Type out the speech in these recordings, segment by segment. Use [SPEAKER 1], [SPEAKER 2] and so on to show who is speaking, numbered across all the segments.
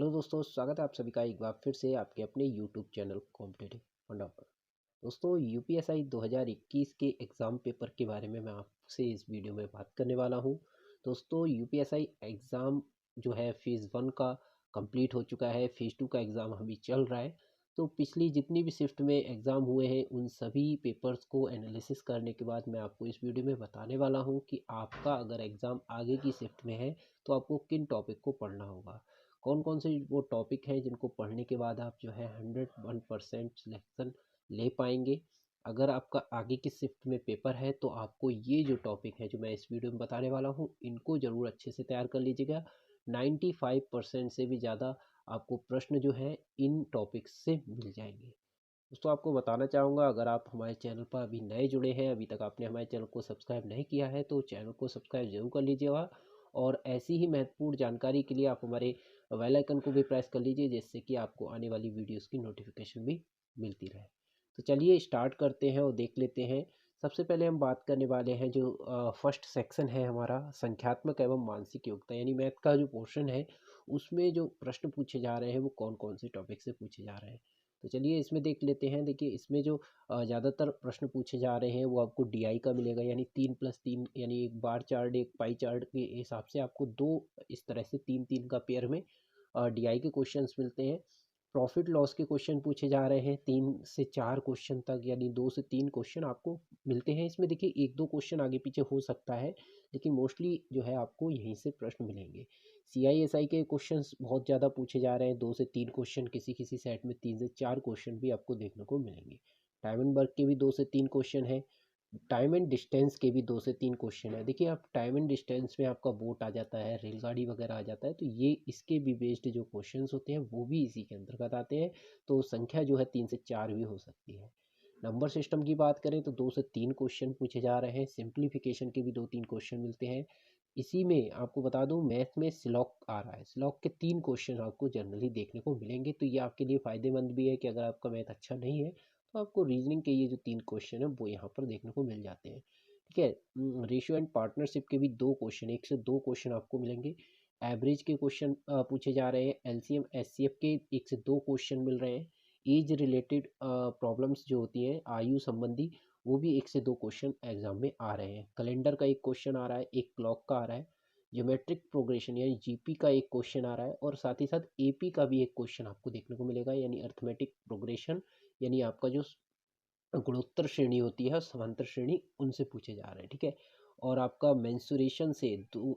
[SPEAKER 1] Hello दोस्तों, स्वागत है आप सभी का एक बार फिर से आपके अपने यूट्यूब चैनल कॉम्पिटिटिव फंडा पर। दोस्तों, यूपीएसआई 2021 के एग्ज़ाम पेपर के बारे में मैं आपसे इस वीडियो में बात करने वाला हूं। दोस्तों, यूपीएसआई एग्ज़ाम जो है फेज़ 1 का कंप्लीट हो चुका है। फेज़ 2 का एग्ज़ाम अभी चल रहा है। तो पिछली जितनी भी शिफ्ट में एग्ज़ाम हुए हैं उन सभी पेपर्स को एनालिसिस करने के बाद मैं आपको इस वीडियो में बताने वाला हूं कि आपका अगर एग्ज़ाम आगे की शिफ्ट में है तो आपको किन टॉपिक को पढ़ना होगा, कौन कौन से वो टॉपिक हैं जिनको पढ़ने के बाद आप जो है 101% सिलेक्शन ले पाएंगे। अगर आपका आगे की शिफ्ट में पेपर है तो आपको ये जो टॉपिक है जो मैं इस वीडियो में बताने वाला हूँ इनको ज़रूर अच्छे से तैयार कर लीजिएगा। 95% से भी ज़्यादा आपको प्रश्न जो है इन टॉपिक्स से मिल जाएंगे। दोस्तों, आपको बताना चाहूँगा, अगर आप हमारे चैनल पर अभी नए जुड़े हैं, अभी तक आपने हमारे चैनल को सब्सक्राइब नहीं किया है तो चैनल को सब्सक्राइब जरूर कर लीजिएगा। और ऐसी ही महत्वपूर्ण जानकारी के लिए आप हमारे बेल आइकन को भी प्रेस कर लीजिए जिससे कि आपको आने वाली वीडियोस की नोटिफिकेशन भी मिलती रहे। तो चलिए स्टार्ट करते हैं और देख लेते हैं। सबसे पहले हम बात करने वाले हैं जो फर्स्ट सेक्शन है हमारा, संख्यात्मक एवं मानसिक योग्यता यानी मैथ का जो पोर्शन है उसमें जो प्रश्न पूछे जा रहे हैं वो कौन कौन से टॉपिक से पूछे जा रहे हैं। तो चलिए इसमें देख लेते हैं। देखिए, इसमें जो ज़्यादातर प्रश्न पूछे जा रहे हैं वो आपको डीआई का मिलेगा, यानी 3+3 यानी एक बार चार्ट एक पाई चार्ट के हिसाब से आपको दो इस तरह से 3-3 का पेयर में डीआई के क्वेश्चंस मिलते हैं। प्रॉफिट लॉस के क्वेश्चन पूछे जा रहे हैं 3 से 4 क्वेश्चन तक, यानी 2 से 3 क्वेश्चन आपको मिलते हैं। इसमें देखिए 1-2 क्वेश्चन आगे पीछे हो सकता है लेकिन मोस्टली जो है आपको यहीं से प्रश्न मिलेंगे। सीआईएसआई के क्वेश्चंस बहुत ज़्यादा पूछे जा रहे हैं, 2 से 3 क्वेश्चन, किसी किसी सेट में 3 से 4 क्वेश्चन भी आपको देखने को मिलेंगे। टाइम एंड वर्क के भी 2 से 3 क्वेश्चन है। टाइम एंड डिस्टेंस के भी 2 से 3 क्वेश्चन है। देखिए, आप टाइम एंड डिस्टेंस में आपका बोट आ जाता है, रेलगाड़ी वगैरह आ जाता है, तो ये इसके भी बेस्ड जो क्वेश्चंस होते हैं वो भी इसी के अंतर्गत आते हैं। तो संख्या जो है 3 से 4 भी हो सकती है। नंबर सिस्टम की बात करें तो 2 से 3 क्वेश्चन पूछे जा रहे हैं। सिंप्लीफिकेशन के भी 2-3 क्वेश्चन मिलते हैं। इसी में आपको बता दूं, मैथ में स्लॉक आ रहा है, स्लॉक के 3 क्वेश्चन आपको जनरली देखने को मिलेंगे। तो ये आपके लिए फ़ायदेमंद भी है कि अगर आपका मैथ अच्छा नहीं है तो आपको रीजनिंग के ये जो 3 क्वेश्चन है वो यहाँ पर देखने को मिल जाते हैं। ठीक है। रेशियो एंड पार्टनरशिप के भी 2 क्वेश्चन, 1 से 2 क्वेश्चन आपको मिलेंगे। एवरेज के क्वेश्चन पूछे जा रहे हैं। एलसीएम एचसीएफ के 1 से 2 क्वेश्चन मिल रहे हैं। एज रिलेटेड प्रॉब्लम्स जो होती हैं आयु संबंधी, वो भी 1 से 2 क्वेश्चन एग्जाम में आ रहे हैं। कैलेंडर का 1 क्वेश्चन आ रहा है, एक क्लॉक का आ रहा है। ज्योमेट्रिक प्रोग्रेशन यानी जीपी का 1 क्वेश्चन आ रहा है और साथ ही साथ एपी का भी 1 क्वेश्चन आपको देखने को मिलेगा, यानी अर्थमेटिक प्रोग्रेशन, यानी आपका जो गुणोत्तर श्रेणी होती है, समांतर श्रेणी, उनसे पूछे जा रहे हैं। ठीक है। और आपका मेंसुरेशन से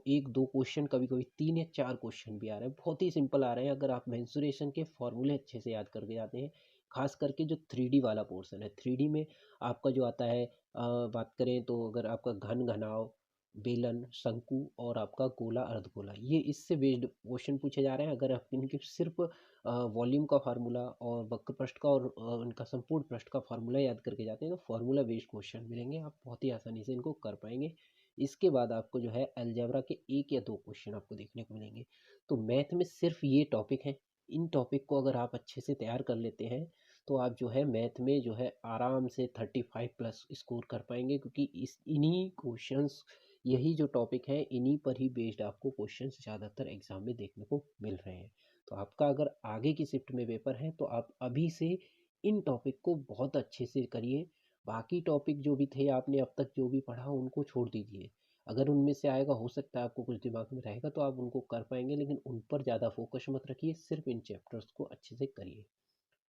[SPEAKER 1] 1-2 क्वेश्चन, कभी कभी 3 या 4 क्वेश्चन भी आ रहे हैं, बहुत ही सिंपल आ रहे हैं। अगर आप मेंसुरेशन के फॉर्मूले अच्छे से याद करके जाते हैं, खास करके जो 3D वाला पोर्शन है, 3D में आपका जो आता है, बात करें तो अगर आपका घन घनाव, बेलन, शंकु और आपका गोला अर्धगोला, ये इससे बेस्ड क्वेश्चन पूछे जा रहे हैं। अगर आप इनके सिर्फ वॉल्यूम का फार्मूला और वक्र पृष्ठ का और उनका संपूर्ण पृष्ठ का फार्मूला याद करके जाते हैं तो फार्मूला बेस्ड क्वेश्चन मिलेंगे, आप बहुत ही आसानी से इनको कर पाएंगे। इसके बाद आपको जो है अलजेब्रा के 1 या 2 क्वेश्चन आपको देखने को मिलेंगे। तो मैथ में सिर्फ ये टॉपिक है। इन टॉपिक को अगर आप अच्छे से तैयार कर लेते हैं तो आप जो है मैथ में जो है आराम से 35+ स्कोर कर पाएंगे, क्योंकि इस इन्हीं क्वेश्चंस, यही जो टॉपिक है इन्हीं पर ही बेस्ड आपको क्वेश्चंस ज़्यादातर एग्जाम में देखने को मिल रहे हैं। तो आपका अगर आगे की शिफ्ट में पेपर है तो आप अभी से इन टॉपिक को बहुत अच्छे से करिए। बाकी टॉपिक जो भी थे, आपने अब तक जो भी पढ़ा उनको छोड़ दीजिए। अगर उनमें से आएगा, हो सकता है आपको कुछ दिमाग में रहेगा तो आप उनको कर पाएंगे, लेकिन उन पर ज़्यादा फोकस मत रखिए, सिर्फ इन चैप्टर्स को अच्छे से करिए।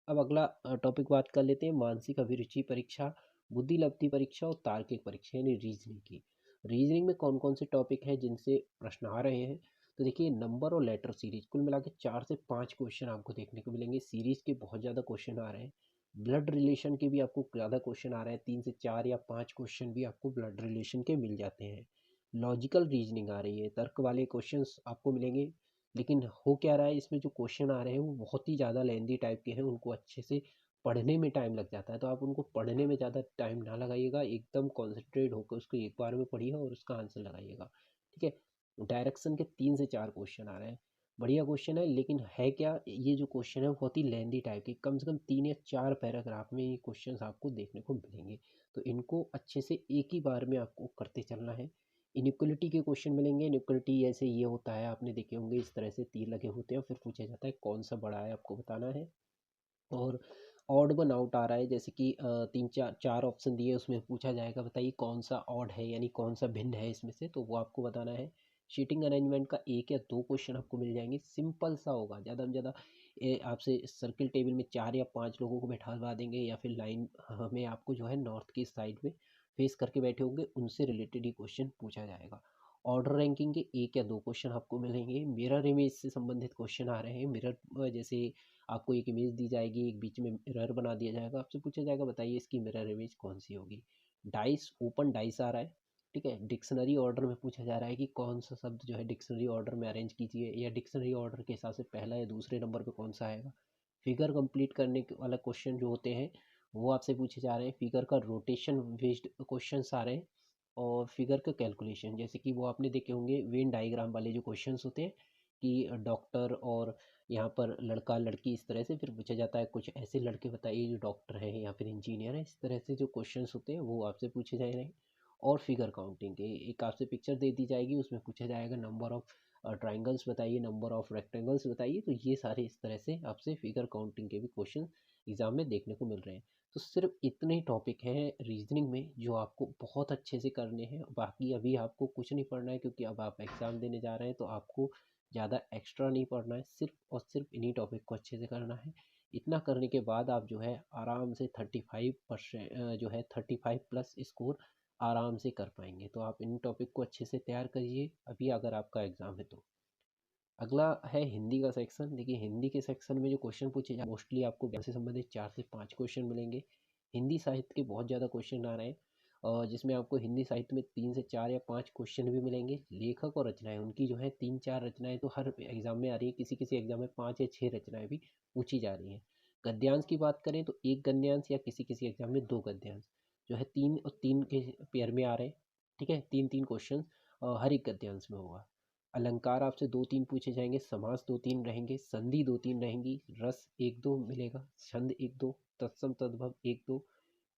[SPEAKER 1] अब अगला टॉपिक बात कर लेते हैं, मानसिक अभिरुचि परीक्षा, बुद्धि लब्धि परीक्षा और तार्किक परीक्षा यानी रीजनिंग की। रीजनिंग में कौन कौन से टॉपिक हैं जिनसे प्रश्न आ रहे हैं? तो देखिए, नंबर और लेटर सीरीज, कुल मिला के 4 से 5 क्वेश्चन आपको देखने को मिलेंगे। सीरीज के बहुत ज़्यादा क्वेश्चन आ रहे हैं। ब्लड रिलेशन के भी आपको ज़्यादा क्वेश्चन आ रहे हैं, 3 से 4 या 5 क्वेश्चन भी आपको ब्लड रिलेशन के मिल जाते हैं। लॉजिकल रीजनिंग आ रही है, तर्क वाले क्वेश्चंस आपको मिलेंगे। लेकिन हो क्या रहा है, इसमें जो क्वेश्चन आ रहे हैं वो बहुत ही ज़्यादा लेंदी टाइप के हैं, उनको अच्छे से पढ़ने में टाइम लग जाता है। तो आप उनको पढ़ने में ज़्यादा टाइम ना लगाइएगा, एकदम कॉन्सेंट्रेट होकर उसको एक बार में पढ़िए और उसका आंसर लगाइएगा। ठीक है। डायरेक्शन के 3 से 4 क्वेश्चन आ रहे हैं। बढ़िया क्वेश्चन है, लेकिन है क्या, ये जो क्वेश्चन है बहुत ही लेंदी टाइप के, कम से कम 3 या 4 पैराग्राफ में ये क्वेश्चन आपको देखने को मिलेंगे। तो इनको अच्छे से एक ही बार में आपको करते चलना है। इनइक्वलिटी के क्वेश्चन मिलेंगे। इनइक्वलिटी जैसे ये होता है, आपने देखे होंगे, इस तरह से तीर लगे होते हैं, फिर पूछा जाता है कौन सा बड़ा है, आपको बताना है। और ऑड वन आउट आ रहा है, जैसे कि तीन चार चार ऑप्शन दिए, उसमें पूछा जाएगा बताइए कौन सा ऑड है, यानी कौन सा भिन्न है इसमें से, तो वो आपको बताना है। शीटिंग अरेंजमेंट का एक या दो क्वेश्चन आपको मिल जाएंगे, सिंपल सा होगा, ज़्यादा से ज़्यादा आपसे सर्किल टेबल में चार या पांच लोगों को बैठा देंगे, या फिर लाइन में आपको जो है नॉर्थ की साइड में फेस करके बैठे होंगे, उनसे रिलेटेड ही क्वेश्चन पूछा जाएगा। ऑर्डर रैंकिंग के एक या दो क्वेश्चन आपको मिलेंगे। मिरर इमेज से संबंधित क्वेश्चन आ रहे हैं। मिरर जैसे आपको एक इमेज दी जाएगी, एक बीच में मिरर बना दिया जाएगा, आपसे पूछा जाएगा बताइए इसकी मिरर इमेज कौन सी होगी। डाइस, ओपन डाइस आ रहा है, ठीक है। डिक्शनरी ऑर्डर में पूछा जा रहा है कि कौन सा शब्द जो है डिक्शनरी ऑर्डर में अरेंज कीजिए, या डिक्शनरी ऑर्डर के हिसाब से पहला या दूसरे नंबर पे कौन सा आएगा। फिगर कंप्लीट करने वाला क्वेश्चन जो होते हैं वो आपसे पूछे जा रहे हैं। फिगर का रोटेशन बेस्ड क्वेश्चन आ रहे हैं। और फिगर का कैलकुलेशन, जैसे कि वो आपने देखे होंगे वेन डायग्राम वाले जो क्वेश्चंस होते हैं, कि डॉक्टर और यहाँ पर लड़का लड़की, इस तरह से फिर पूछा जाता है कुछ ऐसे लड़के बताइए जो डॉक्टर हैं या फिर इंजीनियर हैं, इस तरह से जो क्वेश्चंस होते हैं वो आपसे पूछे जा रहे हैं। और फिगर काउंटिंग के एक आपसे पिक्चर दे दी जाएगी, उसमें पूछा जाएगा नंबर ऑफ ट्राइंगल्स बताइए, नंबर ऑफ रेक्टेंगल्स बताइए, तो ये सारे इस तरह से आपसे फिगर काउंटिंग के भी क्वेश्चन एग्जाम में देखने को मिल रहे हैं। तो सिर्फ इतने ही टॉपिक हैं रीजनिंग में जो आपको बहुत अच्छे से करने हैं, बाकी अभी आपको कुछ नहीं पढ़ना है, क्योंकि अब आप एग्ज़ाम देने जा रहे हैं, तो आपको ज़्यादा एक्स्ट्रा नहीं पढ़ना है, सिर्फ और सिर्फ इन्हीं टॉपिक को अच्छे से करना है। इतना करने के बाद आप जो है आराम से 35% जो है 35 प्लस स्कोर आराम से कर पाएंगे। तो आप इन टॉपिक को अच्छे से तैयार करिए अभी अगर आपका एग्ज़ाम है तो। अगला है हिंदी का सेक्शन। देखिए हिंदी के सेक्शन में जो क्वेश्चन पूछे जाए, मोस्टली आपको ज्ञान से संबंधित 4 से 5 क्वेश्चन मिलेंगे। हिंदी साहित्य के बहुत ज़्यादा क्वेश्चन आ रहे हैं, और जिसमें आपको हिंदी साहित्य में 3 से 4 या 5 क्वेश्चन भी मिलेंगे। लेखक और रचनाएं उनकी जो है 3 4 रचनाएं तो हर एग्जाम में आ रही है, किसी किसी एग्जाम में 5 या 6 रचनाएं भी पूछी जा रही हैं। गद्यांश की बात करें तो एक गद्यांश, या किसी किसी एग्जाम में 2 गद्यांश जो है 3 और 3 के पेयर में आ रहे हैं, ठीक है। 3 3 क्वेश्चन हर एक गद्यांश में होगा। अलंकार आपसे 2 3 पूछे जाएंगे, समास 2 3 रहेंगे, संधि 2 3 रहेंगी, रस 1 2 मिलेगा, छंद 1 2, तत्सम तद्भव 1 2,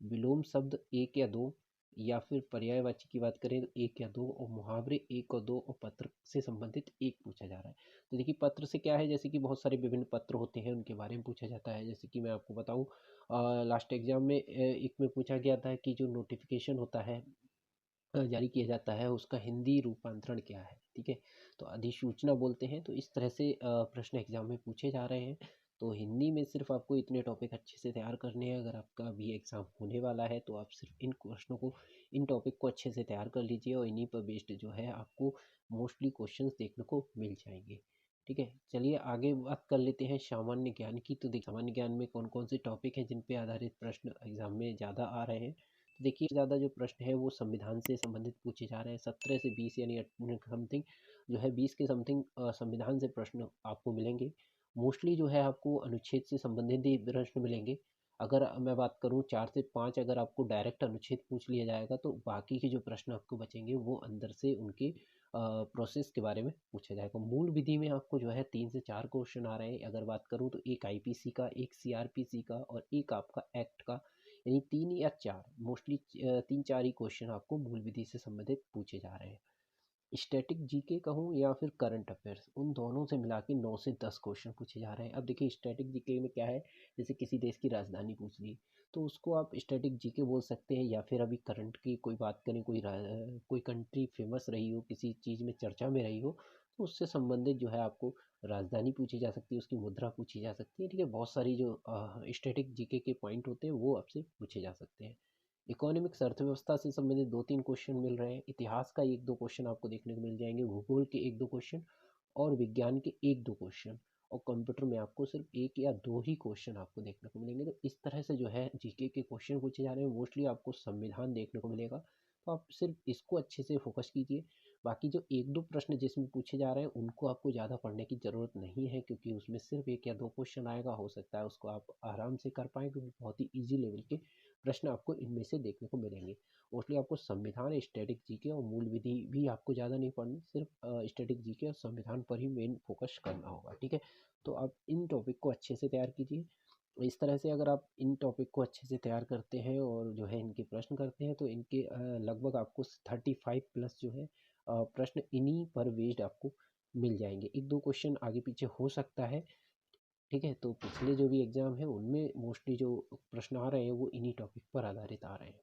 [SPEAKER 1] विलोम शब्द 1 या 2, या फिर पर्यायवाची की बात करें तो 1 या 2, और मुहावरे 1 और 2, और पत्र से संबंधित एक पूछा जा रहा है। तो देखिए पत्र से क्या है, जैसे कि बहुत सारे विभिन्न पत्र होते हैं, उनके बारे में पूछा जाता है। जैसे कि मैं आपको बताऊं, लास्ट एग्जाम में एक में पूछा गया था कि जो नोटिफिकेशन होता है जारी किया जाता है, उसका हिंदी रूपांतरण क्या है, ठीक है। तो अधिसूचना बोलते हैं। तो इस तरह से प्रश्न एग्जाम में पूछे जा रहे हैं। तो हिंदी में सिर्फ आपको इतने टॉपिक अच्छे से तैयार करने हैं। अगर आपका भी एग्ज़ाम होने वाला है तो आप सिर्फ इन क्वेश्चनों को, इन टॉपिक को अच्छे से तैयार कर लीजिए, और इन्हीं पर बेस्ड जो है आपको मोस्टली क्वेश्चंस देखने को मिल जाएंगे, ठीक है। चलिए आगे बात कर लेते हैं सामान्य ज्ञान की। तो देखिए सामान्य ज्ञान में कौन कौन से टॉपिक हैं जिन पे आधारित प्रश्न एग्जाम में ज़्यादा आ रहे हैं। देखिए ज़्यादा जो प्रश्न है वो संविधान से संबंधित पूछे जा रहे हैं। 17 से 20 यानी समथिंग जो है 20 के समथिंग संविधान से प्रश्न आपको मिलेंगे। मोस्टली जो है आपको अनुच्छेद से संबंधित ही प्रश्न मिलेंगे। अगर मैं बात करूं 4 से 5 अगर आपको डायरेक्ट अनुच्छेद पूछ लिया जाएगा, तो बाकी के जो प्रश्न आपको बचेंगे वो अंदर से उनके प्रोसेस के बारे में पूछा जाएगा। मूल विधि में आपको जो है 3 से 4 क्वेश्चन आ रहे हैं। अगर बात करूं तो एक आईपीसी का, एक सीआरपीसी का, और एक आपका एक्ट का, यानी 3 या 4, मोस्टली 3 4 ही क्वेश्चन आपको मूल विधि से संबंधित पूछे जा रहे हैं। स्टैटिक जीके कहूँ या फिर करंट अफेयर्स, उन दोनों से मिला के 9 से 10 क्वेश्चन पूछे जा रहे हैं। अब देखिए स्टैटिक जीके में क्या है, जैसे किसी देश की राजधानी पूछ ली तो उसको आप स्टैटिक जीके बोल सकते हैं, या फिर अभी करंट की कोई बात करें, कोई कंट्री फेमस रही हो, किसी चीज़ में चर्चा में रही हो, तो उससे संबंधित जो है आपको राजधानी पूछी जा सकती है, उसकी मुद्रा पूछी जा सकती है, ठीक है। बहुत सारी जो स्टैटिक जीके के पॉइंट होते हैं वो आपसे पूछे जा सकते हैं। इकोनॉमिक्स अर्थव्यवस्था से संबंधित 2 3 क्वेश्चन मिल रहे हैं। इतिहास का 1 2 क्वेश्चन आपको देखने को मिल जाएंगे। भूगोल के 1 2 क्वेश्चन, और विज्ञान के 1 2 क्वेश्चन, और कंप्यूटर में आपको सिर्फ 1 या 2 ही क्वेश्चन आपको देखने को मिलेंगे। तो इस तरह से जो है जीके के क्वेश्चन पूछे जा रहे हैं। मोस्टली आपको संविधान देखने को मिलेगा, तो आप सिर्फ इसको अच्छे से फोकस कीजिए। बाकी जो 1 2 प्रश्न जिसमें पूछे जा रहे हैं उनको आपको ज़्यादा पढ़ने की ज़रूरत नहीं है, क्योंकि उसमें सिर्फ 1 या 2 क्वेश्चन आएगा। हो सकता है उसको आप आराम से कर पाएँ, क्योंकि बहुत ही ईजी लेवल के प्रश्न आपको इनमें से देखने को मिलेंगे। मोस्टली आपको संविधान, स्टैटिक जीके और मूल विधि भी आपको ज़्यादा नहीं पढ़नी, सिर्फ स्टैटिक जीके और संविधान पर ही मेन फोकस करना होगा, ठीक है। तो आप इन टॉपिक को अच्छे से तैयार कीजिए। इस तरह से अगर आप इन टॉपिक को अच्छे से तैयार करते हैं और जो है इनके प्रश्न करते हैं तो इनके लगभग आपको 35+ जो है प्रश्न इन्हीं पर बेस्ड आपको मिल जाएंगे। एक दो क्वेश्चन आगे पीछे हो सकता है, ठीक है। तो पिछले जो भी एग्ज़ाम है उनमें मोस्टली जो प्रश्न आ रहे हैं वो इन्हीं टॉपिक पर आधारित आ रहे हैं।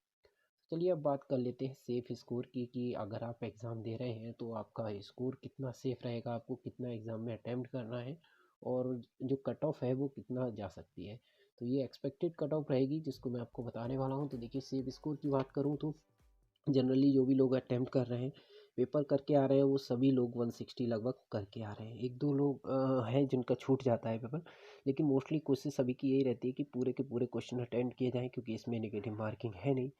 [SPEAKER 1] चलिए अब बात कर लेते हैं सेफ़ स्कोर की, कि अगर आप एग्ज़ाम दे रहे हैं तो आपका स्कोर कितना सेफ़ रहेगा, आपको कितना एग्ज़ाम में अटेम्प्ट करना है और जो कट ऑफ है वो कितना जा सकती है। तो ये एक्सपेक्टेड कट ऑफ रहेगी जिसको मैं आपको बताने वाला हूँ। तो देखिए सेफ़ स्कोर की बात करूँ तो जनरली जो भी लोग अटेम्प्ट कर रहे हैं, पेपर करके आ रहे हैं, वो सभी लोग 160 लगभग करके आ रहे हैं। एक दो लोग हैं जिनका छूट जाता है पेपर, लेकिन मोस्टली कोशिश सभी की यही रहती है कि पूरे के पूरे क्वेश्चन अटेम्प्ट किए जाएँ, क्योंकि इसमें नेगेटिव मार्किंग है नहीं।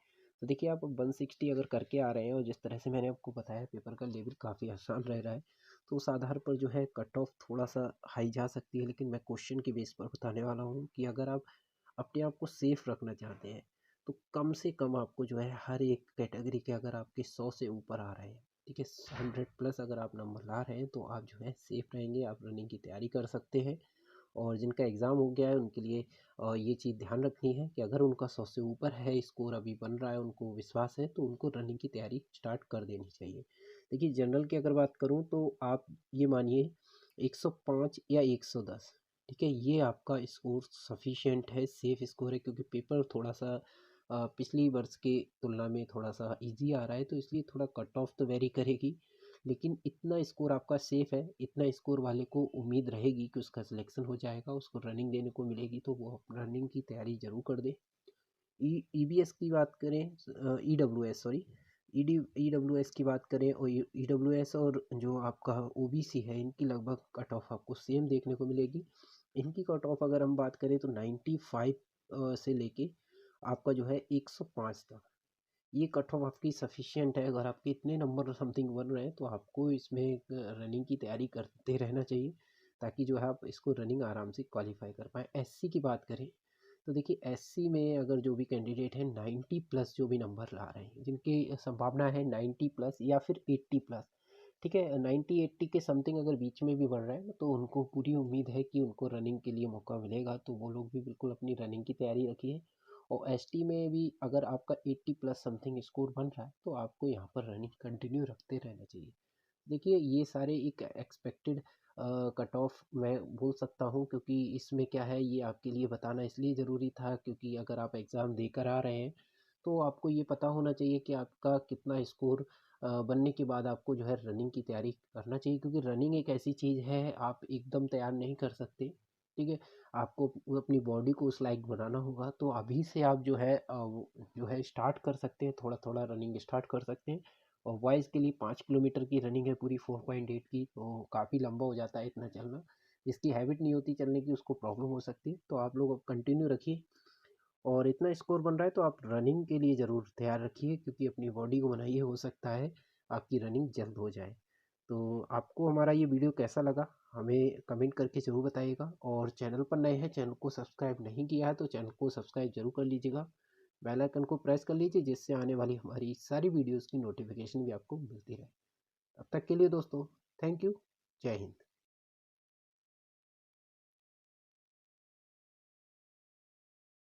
[SPEAKER 1] तो देखिए आप 160 अगर करके आ रहे हैं और जिस तरह से मैंने आपको बताया पेपर का लेवल काफ़ी आसान रह रहा है, तो उस आधार पर जो है कट ऑफ थोड़ा सा हाई जा सकती है। लेकिन मैं क्वेश्चन के बेस पर बताने वाला हूँ कि अगर आप अपने आप को सेफ रखना चाहते हैं तो कम से कम आपको जो है हर एक कैटेगरी के अगर आपके 100 से ऊपर आ रहे हैं, ठीक है, 100+ अगर आप नंबर ला रहे हैं तो आप जो है सेफ रहेंगे, आप रनिंग की तैयारी कर सकते हैं। और जिनका एग्ज़ाम हो गया है उनके लिए ये चीज़ ध्यान रखनी है कि अगर उनका 100 से ऊपर है, स्कोर अभी बन रहा है, उनको विश्वास है, तो उनको रनिंग की तैयारी स्टार्ट कर देनी चाहिए। देखिए जनरल की अगर बात करूँ तो आप ये मानिए 105 या 110, ठीक है, ये आपका स्कोर सफिशिएंट है, सेफ स्कोर है, क्योंकि पेपर थोड़ा सा पिछली वर्ष के तुलना में थोड़ा सा इजी आ रहा है, तो इसलिए थोड़ा कट ऑफ तो वेरी करेगी। लेकिन इतना स्कोर आपका सेफ है, इतना स्कोर वाले को उम्मीद रहेगी कि उसका सिलेक्शन हो जाएगा, उसको रनिंग देने को मिलेगी, तो वो रनिंग की तैयारी ज़रूर कर दे। ईबीएस की बात करें, ईडब्ल्यूएस सॉरी, ईडब्ल्यूएस की बात करें, और ईडब्ल्यूएस और जो आपका ओबीसी है इनकी लगभग कट ऑफ आपको सेम देखने को मिलेगी। इनकी कट ऑफ अगर हम बात करें तो 95 से लेके आपका जो है 105 तक, ये कट ऑफ आपकी सफिशिएंट है। अगर आपके इतने नंबर समथिंग बन रहे हैं तो आपको इसमें रनिंग की तैयारी करते रहना चाहिए, ताकि जो है आप इसको रनिंग आराम से क्वालिफाई कर पाएँ। एससी की बात करें तो देखिए एससी में अगर जो भी कैंडिडेट हैं 90+ जो भी नंबर ला रहे हैं, जिनकी संभावना है 90+ या फिर 80+, ठीक है, 90-80 के समथिंग अगर बीच में भी बढ़ रहा है तो उनको पूरी उम्मीद है कि उनको रनिंग के लिए मौका मिलेगा, तो वो लोग भी बिल्कुल अपनी रनिंग की तैयारी रखिए। और एसटी में भी अगर आपका 80+ समथिंग स्कोर बन रहा है तो आपको यहाँ पर रनिंग कंटिन्यू रखते रहना चाहिए। देखिए ये सारे एक एक्सपेक्टेड कट ऑफ मैं बोल सकता हूँ, क्योंकि इसमें क्या है ये आपके लिए बताना इसलिए ज़रूरी था, क्योंकि अगर आप एग्ज़ाम देकर आ रहे हैं तो आपको ये पता होना चाहिए कि आपका कितना स्कोर बनने के बाद आपको जो है रनिंग की तैयारी करना चाहिए, क्योंकि रनिंग एक ऐसी चीज़ है आप एकदम तैयार नहीं कर सकते, ठीक है। आपको अपनी बॉडी को उस लायक बनाना होगा, तो अभी से आप जो है जो है स्टार्ट कर सकते हैं, थोड़ा थोड़ा रनिंग स्टार्ट कर सकते हैं। और बॉयज़ के लिए 5 किलोमीटर की रनिंग है पूरी 4.8 की, तो काफ़ी लंबा हो जाता है इतना चलना। जिसकी हैबिट नहीं होती चलने की उसको प्रॉब्लम हो सकती है, तो आप लोग अब कंटिन्यू रखिए। और इतना स्कोर बन रहा है तो आप रनिंग के लिए ज़रूर तैयार रखिए, क्योंकि अपनी बॉडी को बनाइए, हो सकता है आपकी रनिंग जल्द हो जाए। तो आपको हमारा ये वीडियो कैसा लगा हमें कमेंट करके ज़रूर बताइएगा, और चैनल पर नए हैं, चैनल को सब्सक्राइब नहीं किया है तो चैनल को सब्सक्राइब ज़रूर कर लीजिएगा। बेल आइकन को प्रेस कर लीजिए, जिससे आने वाली हमारी सारी वीडियोज़ की नोटिफिकेशन भी आपको मिलती रहे। तब तक के लिए दोस्तों, थैंक यू। जय हिंद।